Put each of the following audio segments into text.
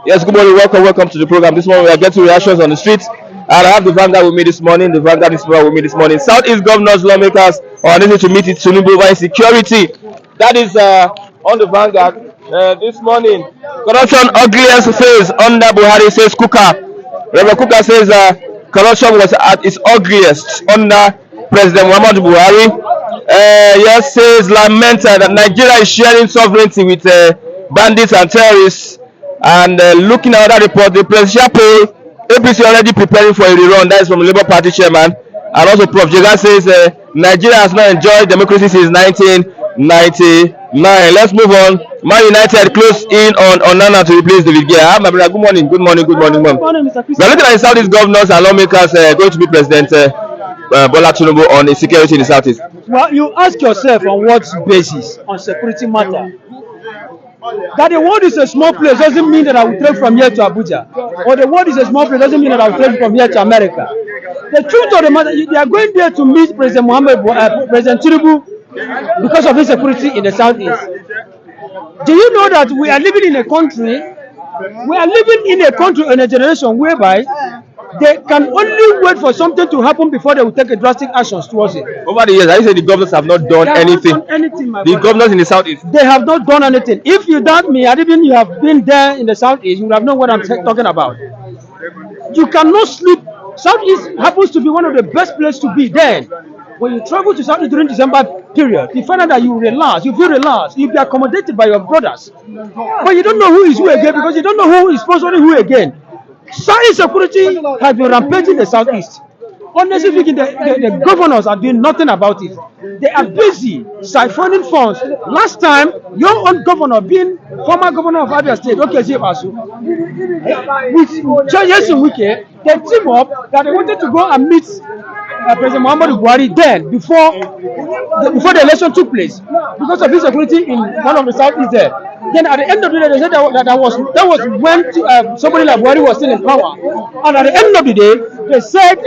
Yes, good morning. Welcome to the program. This morning we are getting reactions on the streets. And I have the Vanguard with me this morning. The Vanguard is with me this morning. Southeast governors, lawmakers are unable to meet it Tinubu over insecurity. That is on the Vanguard this morning. Corruption ugliest phase under Buhari, says Kuka. Reverend Kuka says corruption was at its ugliest under President Muhammadu Buhari. Yes, says lamented that Nigeria is sharing sovereignty with bandits and terrorists. And looking at that report, the presidential poll, APC already preparing for a rerun. That is from the Labour Party chairman. And also, Prof. Jega says Nigeria has not enjoyed democracy since 1999. Let's move on. Man United close in on Nana to replace David Gea. My brother, good morning, good morning, good morning, ma'am. Mr. We are looking at the Southeast governors and lawmakers going to be President Bola Tinubu on insecurity in the Southeast. Well, you ask yourself on what basis on security matter. That the world is a small place doesn't mean that I will trade from here to Abuja. Or the world is a small place doesn't mean that I will trade from here to America. The truth of the matter, they are going there to meet President President Tinubu because of insecurity in the Southeast. Do you know that we are living in a country, in a generation whereby they can only wait for something to happen before they will take a drastic actions towards it. Over the years, I say the governors have not done anything. The governors in the Southeast. They have not done anything. If you doubt me, and even you have been there in the Southeast, you would have known what I'm talking about. You cannot sleep. Southeast happens to be one of the best places to be then. When you travel to Southeast during December period, you find out that you relax, you feel relaxed, you be accommodated by your brothers. But you don't know who is who again because you don't know who is sponsoring who again. Insecurity has been rampaging in the Southeast. Honestly speaking, the governors are doing nothing about it. They are busy siphoning funds. Last time, your own governor, being former governor of Abia State, with Yesu Wike, they team up that they wanted to go and meet President Muhammadu Buhari then, before the election took place, because of insecurity in one of the Southeast there. Then at the end of the day, they said that was when somebody like Buhari was still in power. And at the end of the day, they said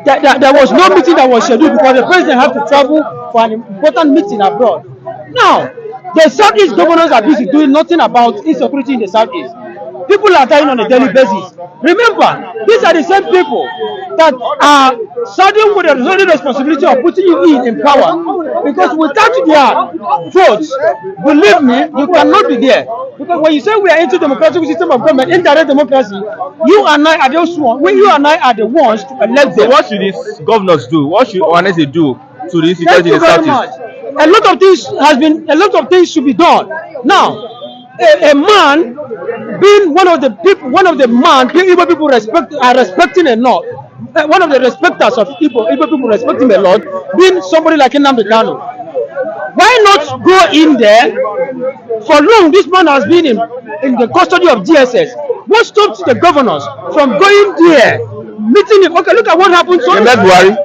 that there was no meeting that was scheduled because the president had to travel for an important meeting abroad. Now, the Southeast governors are busy doing nothing about insecurity in the Southeast. People are dying on a daily basis. Remember, these are the same people that are saddled with the responsibility of putting you in power. Because without their votes, believe me, you cannot be there. Because when you say we are into democratic system of government, indirect democracy, you and I are those ones. You and I are the ones to elect them. So what should these governors do? What should honestly do to this insecurity in the Southeast? A lot of things should be done. Now, a man being one of the people Igbo people are respecting enough. One of the respecters of Igbo people respect him a lot, being somebody like Nnamdi Kanu. Why not go in there? For long, this man has been in the custody of DSS. What stops the governors from going there, meeting him? Okay, look at what happened. So met Buhari.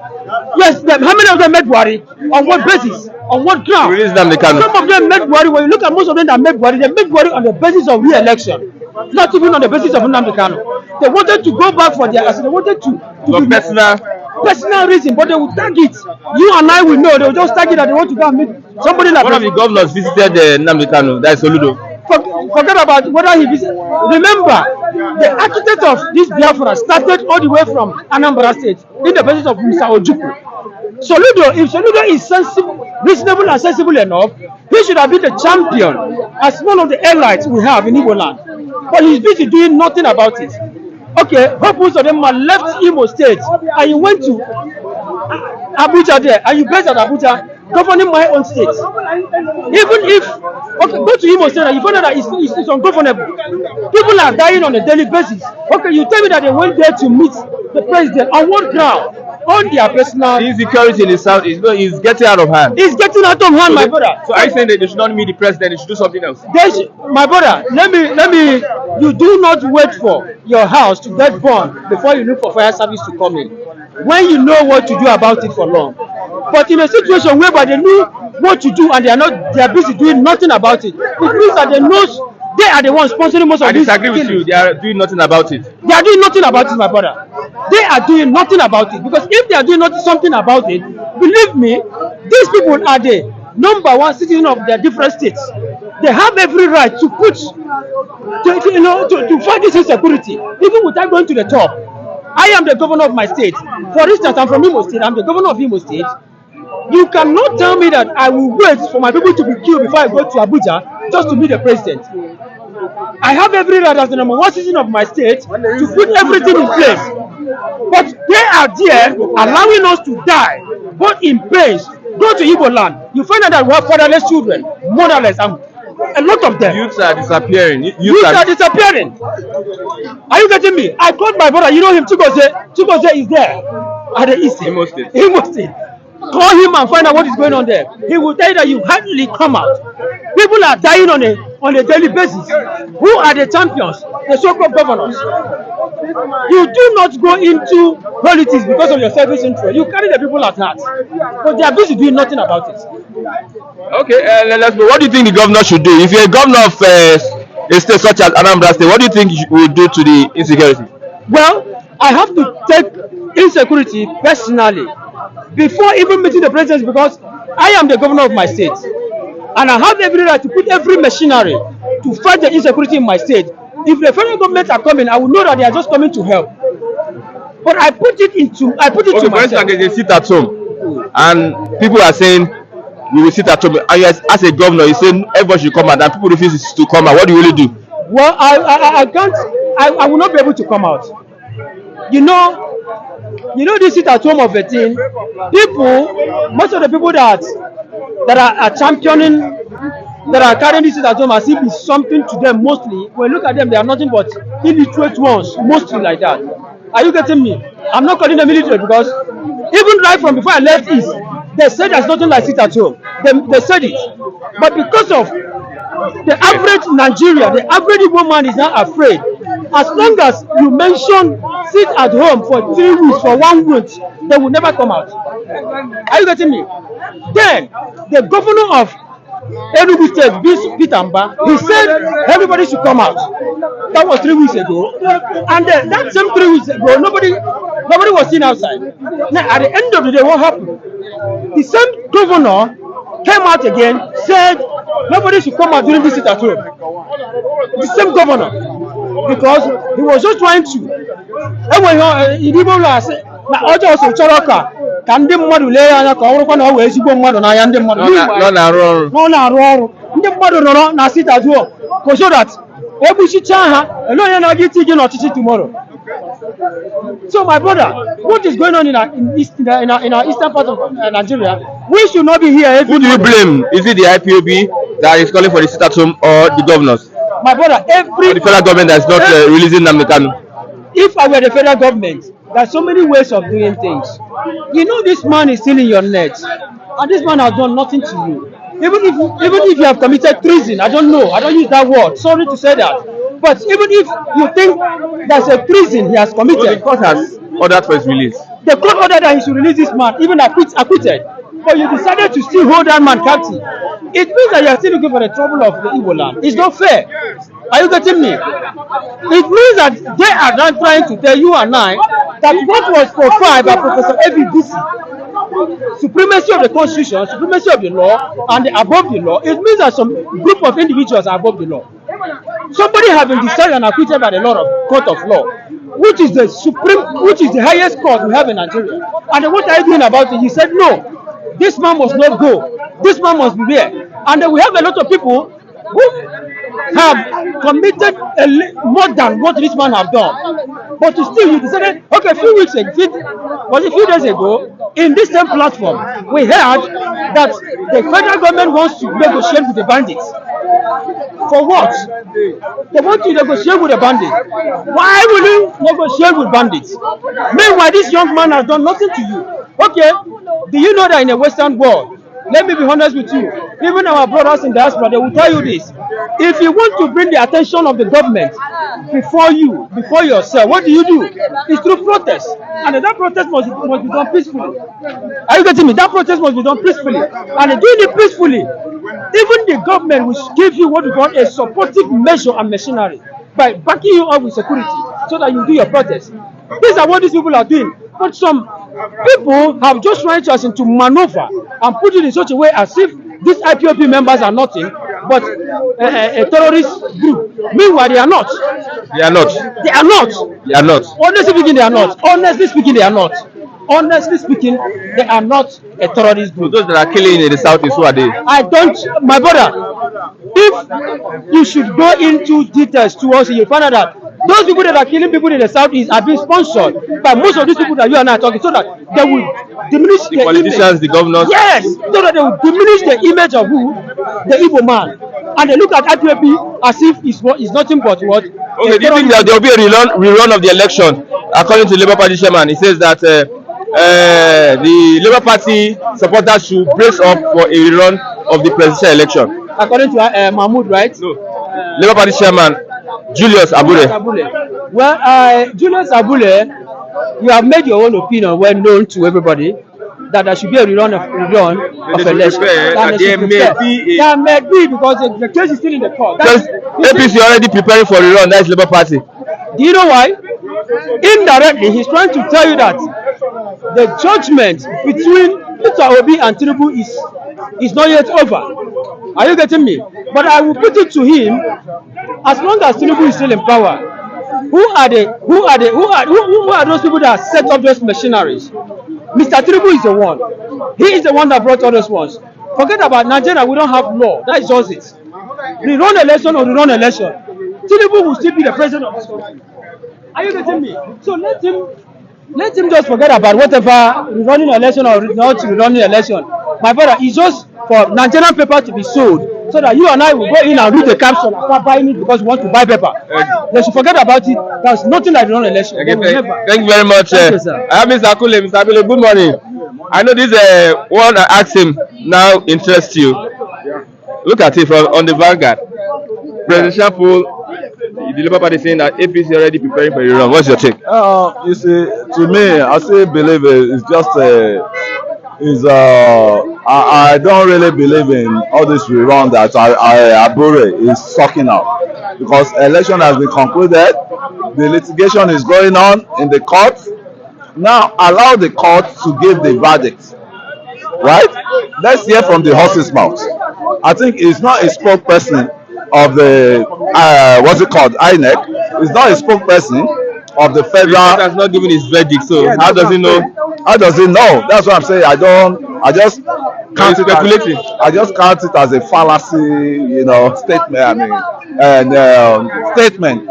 Yes, how many of them met Buhari? On what basis? On what ground? Some of them met Buhari. When you look at most of them that met Buhari, they met Buhari on the basis of re-election, not even on the basis of Nnamdi Kanu. They wanted to go back for their, they wanted to personal reason, but they would tag it. You and I will know they will just tag it that they want to go and meet somebody like. One of the governors visited Nnamdi Kanu. That is Soludo. Forget about whether he visited. Remember, the architect of this Biafra started all the way from Anambra State in the basis of Mr. Ojukwu. Soludo, if Soludo is sensible, reasonable and sensible enough, he should have been the champion as one of the elites we have in Igbo land. But he's busy doing nothing about it. Okay, most of them are left Imo State and you went to Abuja there and you based at Abuja governing my own state. Even if, okay, go to Imo State and you find out that it's ungovernable. People are dying on a daily basis. Okay, you tell me that they went there to meet the president on what ground? On their personal. Insecurity in the South is getting out of hand. It's getting out of hand, my brother. So are you saying that they should not meet the president, they should do something else? My brother, let me, you do not wait for your house to get burned before you look for fire service to come in. When you know what to do about it for long. But in a situation whereby they know what to do and they are busy doing nothing about it, it means that they are the ones sponsoring most of this. I disagree with you. They are doing nothing about it. They are doing nothing about it, my brother. They are doing nothing about it. Because if they are doing something about it, believe me, these people are the number one citizen of their different states. They have every right to to fight this insecurity, even without going to the top. I am the governor of my state. For instance, I'm from Imo State. I'm the governor of Imo State. You cannot tell me that I will wait for my people to be killed before I go to Abuja just to meet the president. I have every right as the number one citizen of my state to put everything in place. But they are there allowing us to die, both in pains. Go to Igbo land, you find out that we have fatherless children, motherless, and a lot of them. Youths are disappearing. Youths are disappearing. Are you getting me? I called my brother, you know him, Chigoze is there at the east. Imo State. Imo State. Call him and find out what is going on there. He will tell you that you hardly come out. People are dying on a daily basis. Who are the champions? The so-called governors. You do not go into politics because of your selfish interest. You carry the people at heart, but they are busy doing nothing about it. Okay, let's go. What do you think the governor should do? If you're a governor of a state such as Anambra State, what do you think you will do to the insecurity? Well, I have to take insecurity personally before even meeting the president, because I am the governor of my state and I have every right to put every machinery to fight the insecurity in my state. If the federal government are coming, I will know that they are just coming to help. But I put it to Okay, for myself. instance, they sit at home and people are saying we will sit at home. And yes, as a governor, you say everybody should come out and people refuse to come out. What do you really do? Well, I can't. I will not be able to come out. You know this sit at home of a thing. People, most of the people that are championing, that are carrying this sit at home as if it's something to them. Mostly, when you look at them, they are nothing but illiterate ones. Mostly like that. Are you getting me? I'm not calling them illiterate because even right from before I left East, they said there's nothing like sit at home. They said it, but because of the average Nigeria, the average woman is not afraid. As long as you mention sit at home for 3 weeks, for 1 week, they will never come out. Are you getting me? Then the governor of Enugu State, Peter Mba, he said everybody should come out. That was 3 weeks ago, and then that same 3 weeks ago, nobody was seen outside. Now at the end of the day, what happened? The same governor came out again, said nobody should come out during this sit at home. The same governor, because he was just trying to. Ka ndị mmadụ lee anya ka ọ bụrụkwa na ọ wee ezigbo mmadụ n'anya ndị mmadụ Nọ na-arụ ọrụ. nọ na-arụ ọrụ ndị mmadụ nọrọ na sit at home so that egbuchicha ha ele onye na-aga iti gị n'ọchịchị tomorrow. So my brother, what is going on in our eastern part of Nigeria? We should not be here. Who do you blame? Is it the IPOB that is calling for the sit at home or the governors? My brother, Or the federal government that is not releasing Namdekanu? If I were the federal government, there are so many ways of doing things. You know this man is still in your net, and this man has done nothing to you. Even if you have committed treason, I don't know, I don't use that word. Sorry to say that. But even if you think there's a treason he has committed, So the court has ordered for his release. the court ordered that he should release this man, even acquitted. But you decided to still hold that man captive. It means that you are still looking for the trouble of the Igbo land. It's not fair. Are you getting me? It means that they are not trying to tell you and I that what was profiled by Professor APC, supremacy of the constitution, supremacy of the law, and the above the law, it means that some group of individuals are above the law. Somebody has been decided and acquitted by the court of law, which is the highest court we have in Nigeria. And then what are you doing about it? He said, no, this man must not go. This man must be there. And then we have a lot of people who have committed more than what this man have done. But still, you decided, okay, a few days ago, in this same platform, we heard that the federal government wants to negotiate with the bandits. For what? They want to negotiate with the bandits. Why will you negotiate with bandits? Meanwhile, this young man has done nothing to you. Okay, do you know that in the Western world, let me be honest with you, even our brothers in diaspora, they will tell you this. If you want to bring the attention of the government before yourself, what do? It's through protest. And that protest must be done peacefully. Are you getting me? That protest must be done peacefully. And doing it peacefully, even the government will give you what we call a supportive measure and machinery by backing you up with security so that you do your protest. These are what these people are doing. But some people have just tried to maneuver and put it in such a way as if these IPOP members are nothing but a terrorist group. Meanwhile, they are not. They are not. They are not. They are not. Honestly speaking, they are not. Honestly speaking, they are not. Honestly speaking, they are not a terrorist So group. those that are killing in the southeast, who are they? I don't, my brother. If you should go into details towards it, you find out that those people that are killing people in the southeast are being sponsored by most of these people that you and I are talking, so that they will diminish The the politicians, image. the governors. Yes, so that they will diminish the image of who? The Igbo man. And they look at IPOP as if it's nothing but what? Okay, do you think that there will be a rerun of the election? According to Labour Party chairman, he says that the Labour Party supporters should brace up for a rerun of the presidential election. According to Mahmoud, right? No. Labour Party chairman Julius Abure. Well, Julius Abule, you have made your own opinion well known to everybody that there should be a rerun of election. That may be because the case is still in the court. Because APC already preparing for rerun. That is Labour Party. Do you know why? Indirectly, he's trying to tell you that the judgment between Peter Obi and Tinubu is not yet over. Are you getting me? But I will put it to him, as long as Tinubu is still in power, who are those people that set up those machineries? Mr. Tinubu is the one. He is the one that brought all those ones. Forget about Nigeria, we don't have law. That is just it. Rerun election or rerun election, Tinubu will still be the president of this country. Are you getting me? So let him just forget about whatever rerunning election or not rerunning election. My brother, it's just for Nigerian paper to be sold, so that you and I will go in and read the caption and start buying it because we want to buy paper. They should forget about it. There's nothing like rerun election. Okay, thank you very much. Thank you, sir. I have Mr. Akule. Mr. Akule, good morning. I know this one I asked him now interests you. Look at it from on the Vanguard. Presidential poll. The Labour Party saying that APC already preparing for rerun. What's your take? You see, to me, I still believe it's just I don't really believe in all this rerun that Abure is sucking out, because election has been concluded, the litigation is going on in the court. Now allow the court to give the verdict, right? Let's hear from the horse's mouth. I think he's not a spokesperson of the what's it called, INEC. He's not a spokesperson of the federal. He has not given his verdict, so how does he know? How does he know? That's what I'm saying. I just count it speculating. I just count it as a fallacy, statement. I mean, and statement,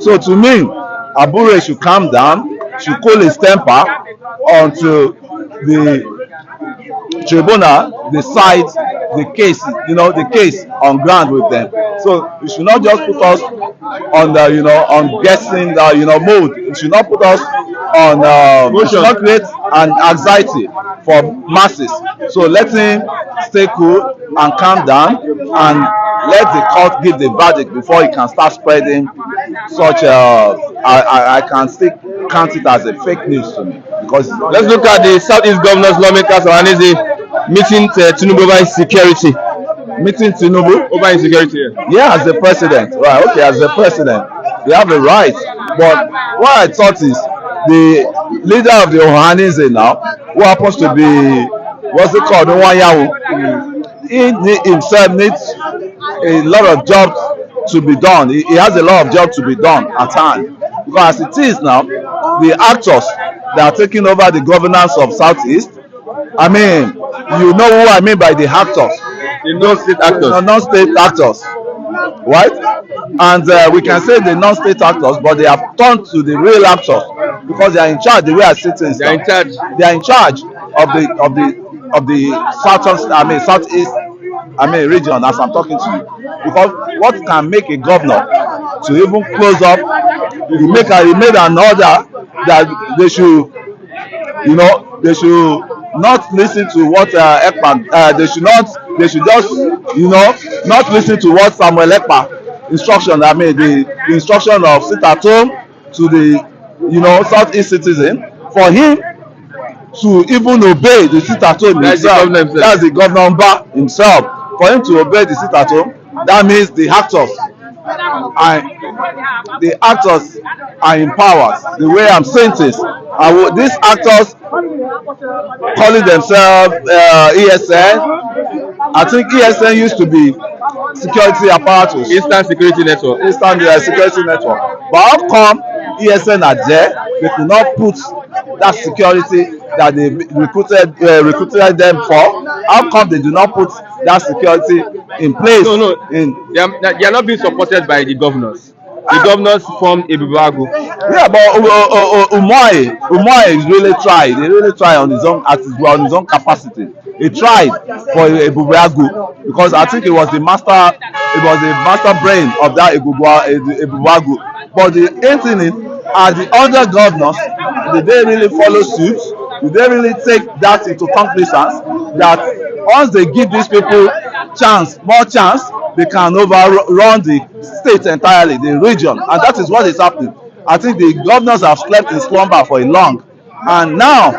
So to me, Abure should calm down, should cool his temper until the tribunal decides the case, the case on ground with them. So you should not just put us on the, on guessing the, mode. You should not put us on, we should not create an anxiety for masses. So let him stay cool and calm down and let the court give the verdict before he can start spreading such I can still count it as a fake news to me. Because let's look at the Southeast governors, lawmakers, and meeting Tinubu over insecurity. Meeting Tinubu over insecurity. Yeah, as the president. Right, okay, as the president, they have a right. But what I thought is the leader of the Ohanize now, who happens to be what's it called, Nwanyawu, he himself needs a lot of jobs to be done. He has a lot of jobs to be done at hand. Because as it is now, the actors that are taking over the governance of Southeast, I mean, you know who I mean by the actors. The non-state actors. The non-state actors, right? And we can say the non-state actors, but they have turned to the real actors because they are in charge. The way I see things, they are in charge. They are in charge of the southeast, region. As I'm talking to you, because what can make a governor to even close up? He made an order that they should, they should not listen to what Ekpa. They should just, not listen to what Samuel Ekpa instruction. The instruction of sit at home to the, Southeast citizen, for him to even obey the sit at home himself. That's the governor himself. For him to obey the sit at home, that means the actors are in powers. The way I'm saying this, these actors calling themselves ESN I think ESN used to be security apparatus, Instant security network. instant security network. But how come ESN are there? They could not put that security that they recruited them for. How come they do not put that security in place? No, In they are not being supported by the governors. The governors formed a Buhari. yeah, but Umoy really tried. He really tried on his own capacity. He tried for a Buhari because I think it was the master brain of that Buhari. But the thing is, are the other governors, did they really follow suit? Did they really take that into cognizance that once they give these people more chance, they can overrun the state entirely, the region, and that is what is happening. I think the governors have slept in slumber for a long, and now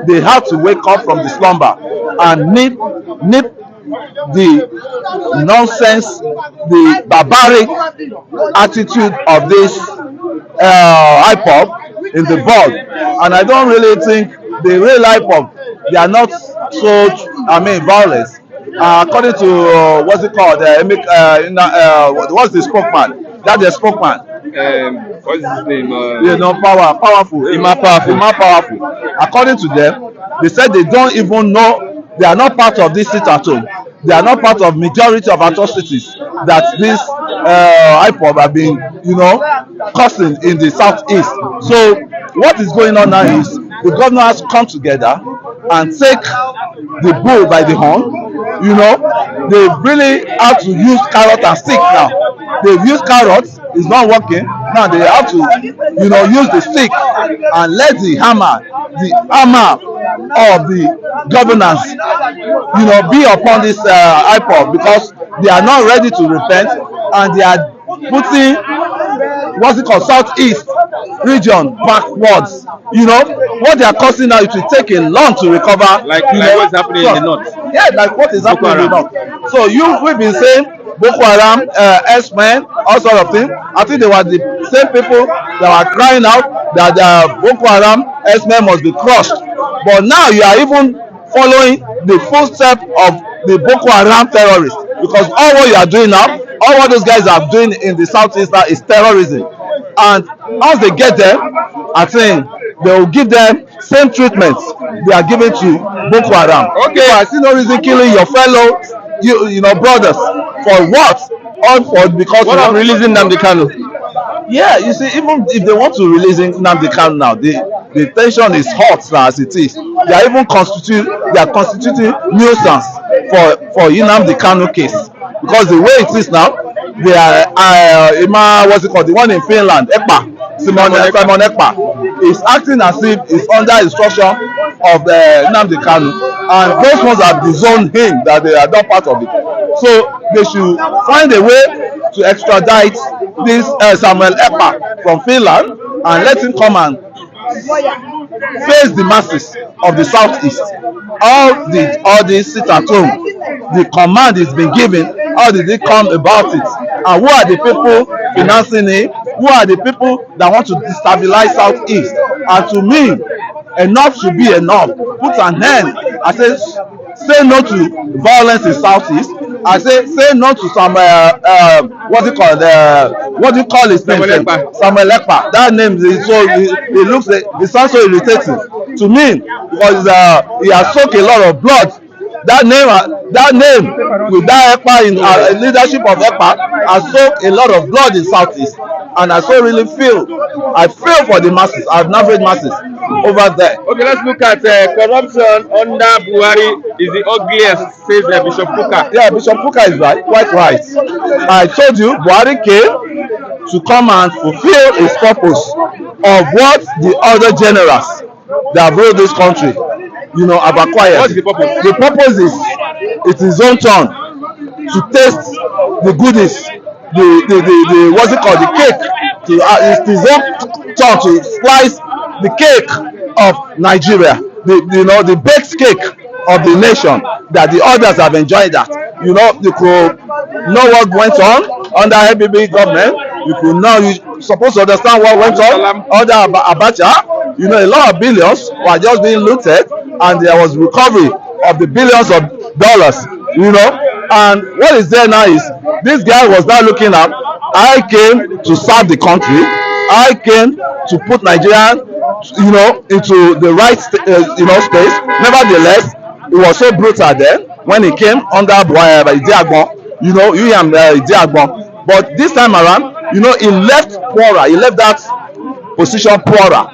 they have to wake up from the slumber and nip the nonsense, the barbaric attitude of this IPOB in the board. And I don't really think the real IPOB, they are not so, violent. According to what's it called, what's the spokesman? That's the spokesman. What's his name? Powerful. Powerful. According to them, they said they don't even know, they are not part of this sit at home. They are not part of majority of atrocities that this IPOB have been, causing in the southeast. So what is going on now is the governor has come together and take the bull by the horn. They really have to use carrot and stick now. They've used carrots, it's not working. Now they have to, use the stick and let the hammer of the governance, be upon this IPOB, because they are not ready to repent and they are putting southeast region backwards. What they are causing now, it will take a long to recover. Like what's happening in the north. Yeah, like what is happening in the north. So we've been saying Boko Haram, S-Men, all sort of things. I think they were the same people that were crying out that Boko Haram, S-Men must be crushed. But now you are even following the footsteps of the Boko Haram terrorists, because all what you are doing now, all what those guys are doing in the southeast now is terrorism. And once they get there, I think they will give them same treatment they are giving to Boko Haram. Okay, so I see no reason killing your fellow, brothers for what? All for because what I'm releasing Nnamdi Kanu. Yeah, you see, even if they want to release Nnamdi Kanu now, the tension is hot now as it is. They are even constituting nuisance for Nnamdi Kanu case, because the way it is now, they are what's it called, the one in Finland, Simon Ekpa is acting as if it's under instruction of Nnamdi Kanu, and those ones have disowned him that they are not part of it. So they should find a way to extradite this Samuel Ekpa from Finland and let him come and face the masses of the southeast. All this sit at home, the command is been given. How did it come about it? And who are the people financing it? Who are the people that want to destabilize southeast? And to me, enough should be enough. Put an end. I say no to violence in southeast. I say no to some what do you call his name? Samuel Ekpa. That name is so it sounds so irritating to me, because he has soaked a lot of blood. That name with that Ekpa in leadership of Ekpa has soaked a lot of blood in southeast, and I so really feel for the masses, average masses over there. Okay, let's look at corruption under Buhari is the ugliest, says Bishop Kuka. Yeah, Bishop Kuka is right, quite right. I told you, Buhari came to come and fulfill his purpose of what the other generals that ruled this country, have acquired. What's the purpose? The purpose is it's his own turn to taste the goodies, the what's it called, the cake. It's his own turn to slice the cake of Nigeria, the baked cake of the nation that the others have enjoyed. That you could know what went on under APC government. You could know, you supposed to understand what went on under Abacha. A lot of billions were just being looted, and there was recovery of the billions of dollars you know. And what is there now is this guy was now looking at, I came to serve the country, I came to put Nigeria, you know, into the right you know, space. Nevertheless, it was so brutal then when he came under Idiagbon, you know, you and Idiagbon. But this time around, you know, he left poorer, he left that position poorer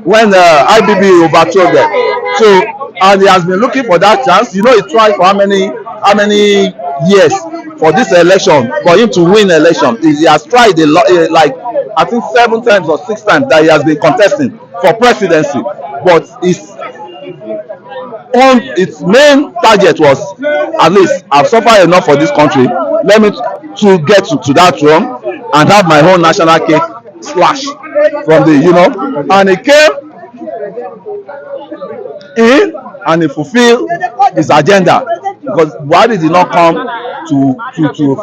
when IBB overthrew them. So, and he has been looking for that chance. You know, he tried for how many years for this election, for him to win election. He has tried a lot, like I think 7 times or 6 times that he has been contesting for presidency. But its main target was, at least I've suffered enough for this country. Let me to get to that throne and have my own national cake slash from the, you know, and he came in and he fulfilled his agenda, because Buhari did not come to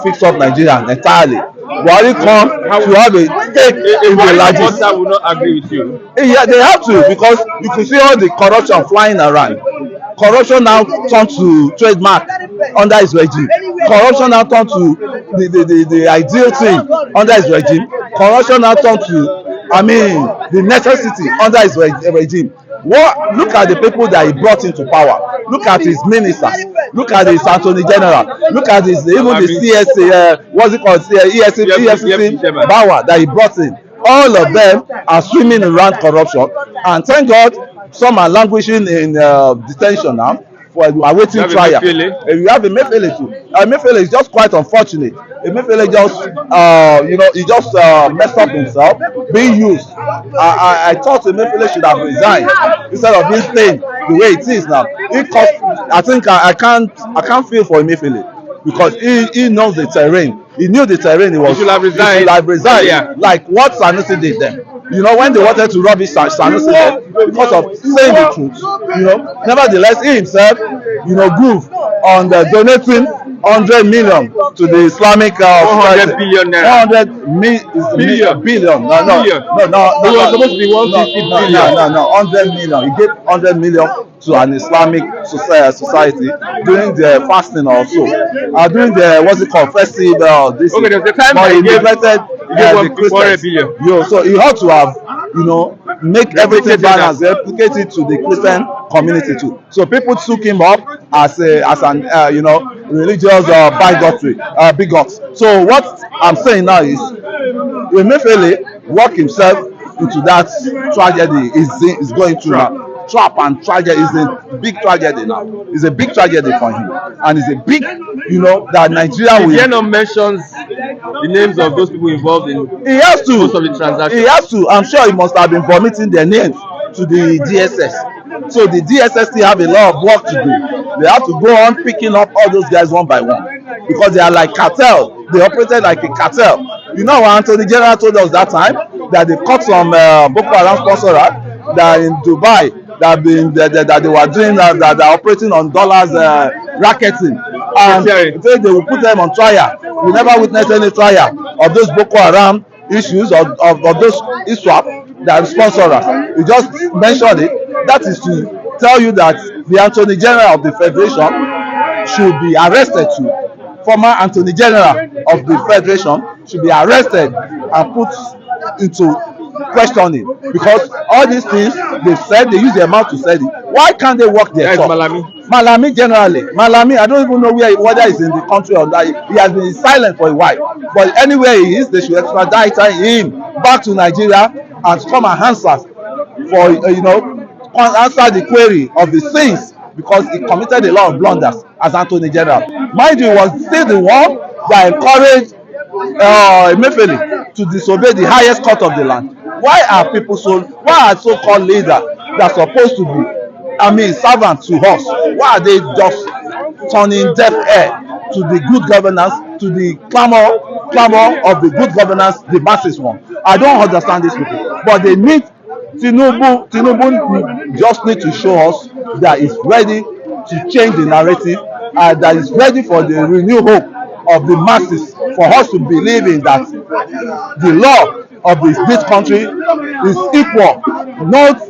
fix up Nigeria entirely. Buhari come to have a stake in the largest. I will not agree with you. Yeah, they have to, because you can see all the corruption flying around. Corruption now turned to trademark under his regime. Corruption now turned to the ideal thing under his regime. Corruption now turned to, I mean, the necessity under his regime. What? Look at the people that he brought into power. Look at his ministers. Look at his attorney general. Look at his, even the CSA, what's it called, EFCC power that he brought in. All of them are swimming around corruption, and thank God some are languishing in detention now for awaiting trial. You have Emefiele too. Emefiele is just quite unfortunate. Emefiele just, you know, he just messed up himself, being used. I thought Emefiele should have resigned instead of being staying the way it is now. It cost, I think I can't feel for Emefiele, because he knows the terrain. He knew the terrain. He should have resigned. He should have resigned. Yeah. Like what Sanusi did then. You know, when they wanted to rubbish Sanusi because of saying the truth. You know, nevertheless, he himself, you know, groove on the donating 100 million to the Islamic 100 billion naira. 100 billion. No. It was supposed to be 150 billion. No. 100 million. He gave 100 million to an Islamic society during the fasting also. During the, what's it called, festival. This okay, there's the time that he neglected the Christians. So he had to have, you know, make everything balanced, replicate it to the Christian community too. So people took him up as an you know, religious bigot. So what I'm saying now is, Emefiele work himself into that tragedy is going through now. Trap and tragedy is a big tragedy now. It's a big tragedy for him, and it's a big, you know, that Nigeria will. He not mentions the names of those people involved in. He has to. Most of the transactions. He has to. I'm sure he must have been vomiting their names to the DSS. So the DSS still have a lot of work to do. They have to go on picking up all those guys one by one, because they are like cartel. They operated like a cartel. You know what Anthony General told us that time, that they caught some Boko Haram sponsor that in Dubai. That they were doing that are operating on dollars racketing, and they will put them on trial. We never witnessed any trial of those Boko Haram issues of those ISWAP that sponsor us. We just mentioned it. That is to tell you that the Attorney General of the Federation should be arrested too. Former Attorney General of the Federation should be arrested and put into questioning, because all these things they said, they use their mouth to say it. Why can't they work their talk? Malami generally. Malami, I don't even know whether he's in the country or not. He has been silent for a while. But anywhere he is, they should extradite him back to Nigeria and come and answer for, you know, answer the query of the sins, because he committed a lot of blunders as Attorney General. Mind you, he was still the one that encouraged Emefiele to disobey the highest court of the land. Why are so-called leaders that are supposed to be, I mean, servants to us, why are they just turning deaf ear to the good governance, to the clamor of the good governance the masses want? I don't understand these people, but they need Tinubu just need to show us that he's ready to change the narrative, that is ready for the renewed hope of the masses, for us to believe in that the law of this country is equal, not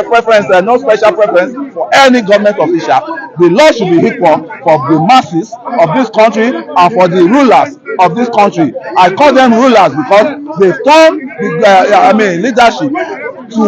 preference, no special preference for any government official. the law should be equal for the masses of this country and for the rulers of this country. I call them rulers because they turn the leadership to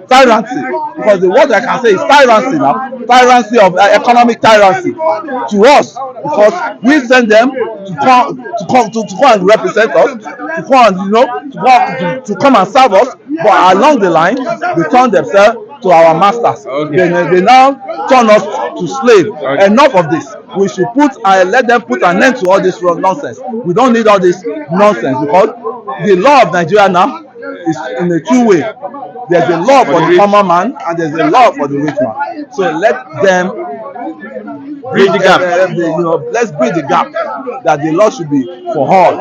tyranny, because the word I can say is tyranny now, tyranny of economic tyranny to us, because we send them to come and represent us, to come and to come and serve us, but along the line they turn themselves to our masters. They now turn us to slave. Enough of this. We should let them put an end to all this nonsense. We don't need all this nonsense, because the law of Nigeria now is in a two-way. There's a law for the common man and there's a law for the rich man. So let them bridge the gap. Let's bridge the gap that the law should be for all.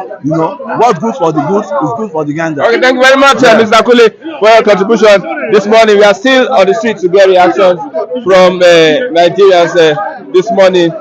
What's good for the goods is good for the gander. Okay, thank you very much, Mr. Kule, for your contribution this morning. We are still on the street to get reactions from Nigerians this morning.